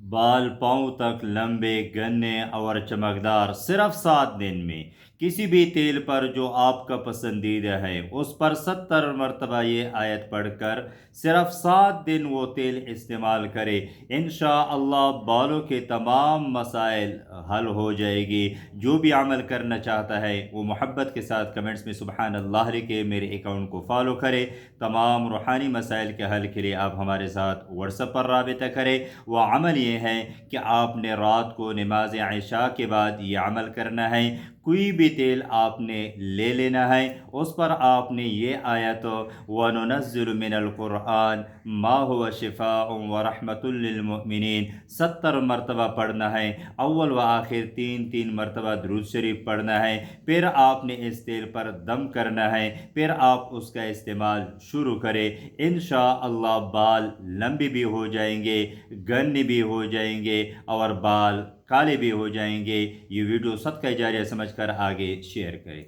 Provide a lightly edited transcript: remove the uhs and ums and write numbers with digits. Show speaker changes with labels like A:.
A: बाल पाँव तक लंबे, घने और चमकदार सिर्फ 7 दिन में। किसी भी तेल पर जो आपका पसंदीदा है उस पर 70 मरतबा ये आयत पढ़कर सिर्फ 7 दिन वो तेल इस्तेमाल करें। इंशाअल्लाह बालों के तमाम मसाइल हल हो जाएगी। जो भी अमल करना चाहता है वो मोहब्बत के साथ कमेंट्स में सुबहान अल्लाह लिखे, मेरे अकाउंट को फॉलो करे। तमाम रूहानी मसाइल के हल के लिए आप हमारे साथ व्हाट्सएप पर राबिता करें। वह अमल ये है कि आपने रात को नमाज इशा के बाद ये अमल करना है। कोई भी तेल आपने ले लेना है, उस पर आपने ये आयत वनुनज़्ज़िलु मिनल कुरआन मा हुवा शिफ़ाउन व रहमतुल लिल मुमिनीन 70 मरतबा पढ़ना है। अव्वल व आखिर 3-3 मरतबा दुरूद शरीफ पढ़ना है। फिर आपने इस तेल पर दम करना है, फिर आप उसका इस्तेमाल शुरू करें। इंशाअल्लाह बाल लंबे भी हो जाएंगे, घने भी हो जाएंगे और बाल काले भी हो जाएंगे। ये वीडियो सदका जारिया समझकर आगे शेयर करें।